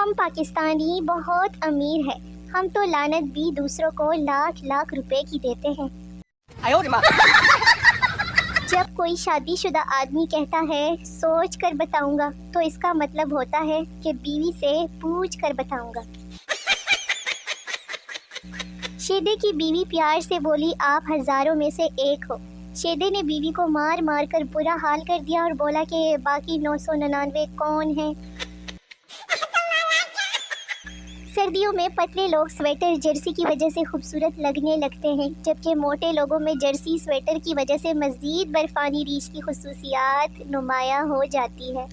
हम पाकिस्तानी बहुत अमीर हैं। हम तो लानत भी दूसरों को लाख लाख रुपए की देते हैं। जब कोई शादीशुदा आदमी कहता है सोच कर बताऊंगा, तो इसका मतलब होता है कि बीवी से पूछ कर बताऊंगा। शेदे की बीवी प्यार से बोली, आप हजारों में से एक हो। शेदे ने बीवी को मार मार कर बुरा हाल कर दिया और बोला कि बाकी 999 कौन है। सर्दियों में पतले लोग स्वेटर जर्सी की वजह से खूबसूरत लगने लगते हैं, जबकि मोटे लोगों में जर्सी स्वेटर की वजह से मज़ीद बर्फानी रीछ की खुसूसियात नुमायां हो जाती है।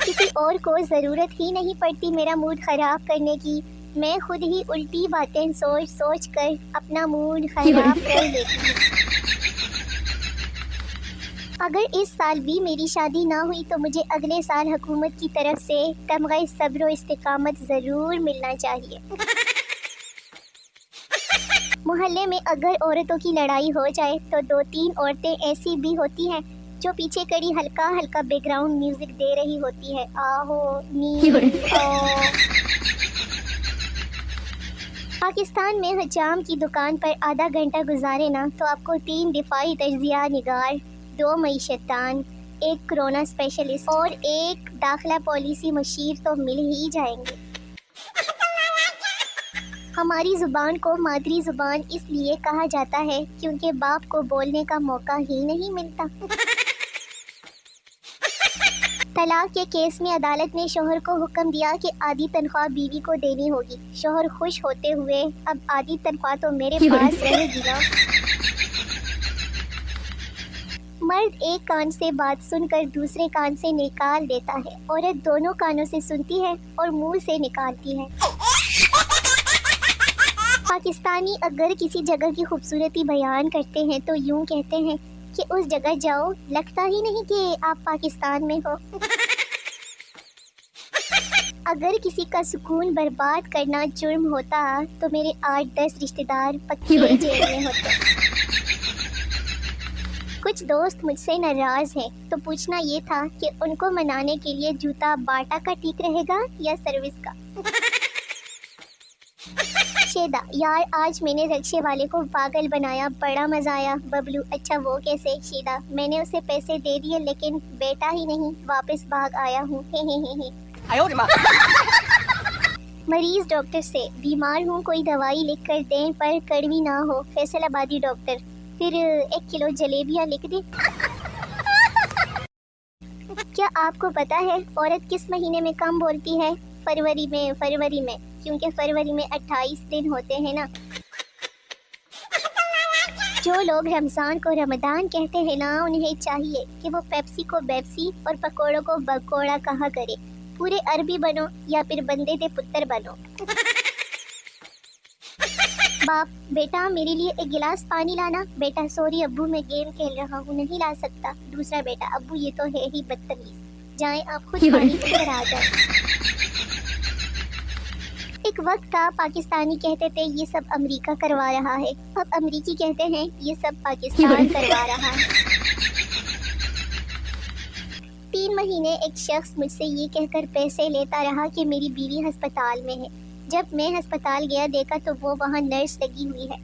किसी और को ज़रूरत ही नहीं पड़ती मेरा मूड ख़राब करने की। मैं खुद ही उल्टी बातें सोच सोच कर अपना मूड ख़राब कर लेती हूँ। अगर इस साल भी मेरी शादी ना हुई तो मुझे अगले साल हुकूमत की तरफ से तमग़े सब्र व इस्तिक़ामत ज़रूर मिलना चाहिए। मोहल्ले में अगर औरतों की लड़ाई हो जाए तो 2-3 औरतें ऐसी भी होती हैं जो पीछे कड़ी हल्का हल्का बैकग्राउंड म्यूज़िक दे रही होती है। आहो नी पाकिस्तान में हजाम की दुकान पर आधा घंटा गुजारे ना तो आपको 3 दिफाई तजिया निगार, 2 मईशतदान, 1 कोरोना स्पेशलिस्ट और 1 दाखिला पॉलिसी मुशीर तो मिल ही जाएंगे। हमारी ज़ुबान को मादरी ज़ुबान इसलिए कहा जाता है क्योंकि बाप को बोलने का मौका ही नहीं मिलता। तलाक के केस में अदालत ने शोहर को हुक्म दिया कि आधी तनख्वाह बीवी को देनी होगी। शोहर खुश होते हुए, अब आधी तनख्वाह तो मेरे पास रहेगी ना। मर्द एक कान से बात सुनकर दूसरे कान से निकाल देता है, औरत दोनों कानों से सुनती है और मुंह से निकालती है। पाकिस्तानी अगर किसी जगह की खूबसूरती बयान करते हैं तो यूं कहते हैं कि उस जगह जाओ, लगता ही नहीं कि आप पाकिस्तान में हो। अगर किसी का सुकून बर्बाद करना जुर्म होता तो मेरे 8-10 रिश्तेदार पक्के जेल में होते। कुछ दोस्त मुझसे नाराज हैं तो पूछना ये था कि उनको मनाने के लिए जूता बाटा का ठीक रहेगा या सर्विस का। शेदा, यार आज मैंने रक्शे वाले को पागल बनाया, बड़ा मजा आया। बबलू, अच्छा वो कैसे? शेदा, मैंने उसे पैसे दे दिए लेकिन बेटा ही नहीं, वापस भाग आया हूँ। मरीज डॉक्टर से, बीमार हूँ, कोई दवाई लिख कर दें पर कड़वी ना हो। फैसलाबादी डॉक्टर, फिर 1 किलो जलेबियाँ लिख दें। क्या आपको पता है औरत किस महीने में कम बोलती है? फरवरी में, क्योंकि फरवरी में 28 दिन होते हैं ना। जो लोग रमज़ान को रमदान कहते हैं ना, उन्हें चाहिए कि वो पेप्सी को बेप्सी और पकोड़ों को बकोड़ा कहा करे। पूरे अरबी बनो या फिर बंदे दे पुत्र बनो। बाप, बेटा मेरे लिए 1 गिलास पानी लाना। बेटा, सॉरी अब्बू, मैं गेम खेल रहा हूँ, नहीं ला सकता। दूसरा बेटा, अब्बू ये तो है ही बदतमीज, जाएं आप खुद पानी लेकर आ जाए। एक वक्त था पाकिस्तानी कहते थे ये सब अमेरिका करवा रहा है, अब अमेरिकी कहते हैं ये सब पाकिस्तान करवा रहा है। 3 महीने एक शख्स मुझसे ये कहकर पैसे लेता रहा कि मेरी बीवी अस्पताल में है। जब मैं अस्पताल गया देखा तो वो वहाँ नर्स लगी हुई है।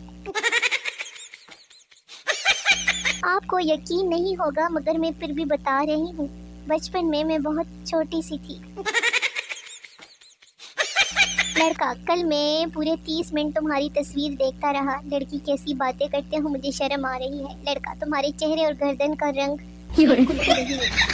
आपको यकीन नहीं होगा मगर मैं फिर भी बता रही हूँ, बचपन में मैं बहुत छोटी सी थी। लड़का, कल मैं पूरे 30 मिनट तुम्हारी तस्वीर देखता रहा। लड़की, कैसी बातें करते हो, मुझे शर्म आ रही है। लड़का, तुम्हारे चेहरे और गर्दन का रंग बिल्कुल नहीं होता।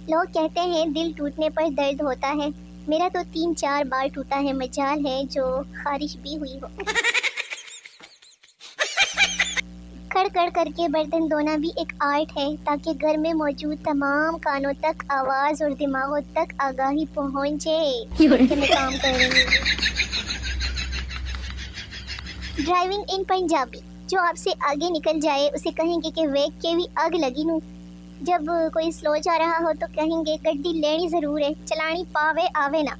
लोग कहते हैं दिल टूटने पर दर्द होता है, मेरा तो 3-4 बार टूटा है। मजाल है जो खारिश भी हुई हो। कड़ कड़ करके बर्तन धोना भी एक आर्ट है ताकि घर में मौजूद तमाम कानों तक आवाज़ और दिमागों तक आगाही पहुँचे कि मैं काम कर रही हूँ। ड्राइविंग इन पंजाबी, जो आपसे आगे निकल जाए उसे कहेंगे कि वेग के भी आग लगी नू। जब कोई स्लो जा रहा हो तो कहेंगे गड्डी लेनी ज़रूर है, चलानी पावे आवे ना।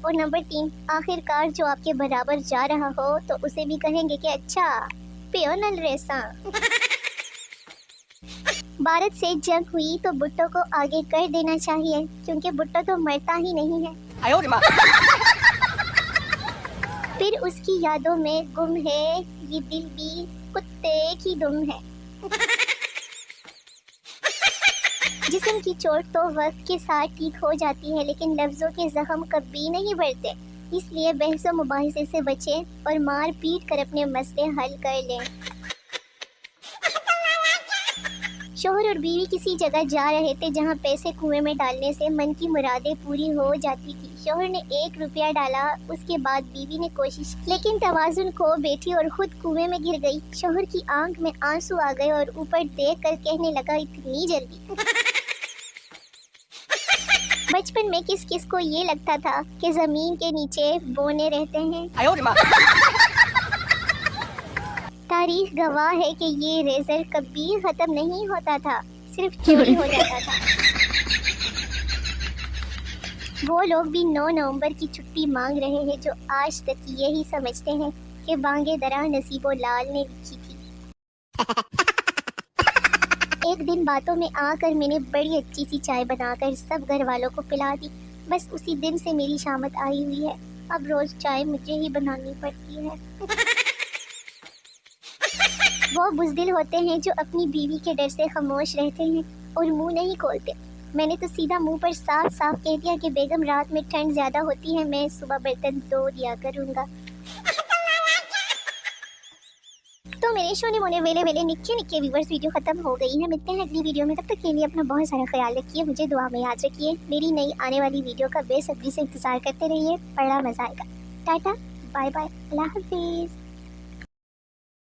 और नंबर 3, आखिरकार जो आपके बराबर जा रहा हो तो उसे भी कहेंगे कि अच्छा पियो नल रेसा। भारत से जंग हुई तो भुट्टो को आगे कर देना चाहिए, क्योंकि भुट्टो तो मरता ही नहीं है। फिर उसकी यादों में गुम है ये दिल भी कुत्ते की दुम है। जिस्म की चोट तो वक्त के साथ ठीक हो जाती है, लेकिन लफ्जों के जख्म कभी नहीं बढ़ते। इसलिए बहसों मुबाहिसे से बचें और मार पीट कर अपने मसले हल कर लें। शोहर और बीवी किसी जगह जा रहे थे जहां पैसे कुएं में डालने से मन की मुरादें पूरी हो जाती थी। शोहर ने 1 रुपया डाला, उसके बाद बीवी ने कोशिश की, लेकिन तवाज़ुन खो बैठी और खुद कुएं में गिर गई। शोहर की आंख में आंसू आ गए और ऊपर देख कर कहने लगा, इतनी जल्दी। बचपन में किस किस को ये लगता था कि जमीन के नीचे बोने रहते हैं। तारीख गवाह है कि ये रेजर कभी खत्म नहीं होता था, सिर्फ चोरी हो जाता था। वो लोग भी 9 नवंबर की छुट्टी मांग रहे हैं जो आज तक यही समझते हैं कि बांगे दरा नसीबो लाल ने लिखी थी। एक दिन बातों में आकर मैंने बड़ी अच्छी सी चाय बनाकर सब घर वालों को पिला दी। बस उसी दिन से मेरी शामत आई हुई है। अब रोज चाय मुझे ही बनानी पड़ती है। वो बुज़दिल होते हैं जो अपनी बीवी के डर से खामोश रहते हैं और मुंह नहीं खोलते। मैंने तो सीधा मुंह पर साफ साफ कह दिया कि बेगम रात में ठंड ज़्यादा होती है, मैं सुबह बर्तन धो दिया करूँगा। तो मेरे शोने मोने वेले निक्के निक्के व्यूवर्स, वीडियो खत्म हो गई है। मिलते हैं अगली वीडियो में, तब तक के लिए अपना बहुत सारा ख्याल रखिए, मुझे दुआ में याद रखिए। मेरी नई आने वाली वीडियो का बेसब्री से इंतज़ार करते रहिए, बड़ा मज़ा आएगा। टाटा बाय बाय, अल्लाह हाफिज़।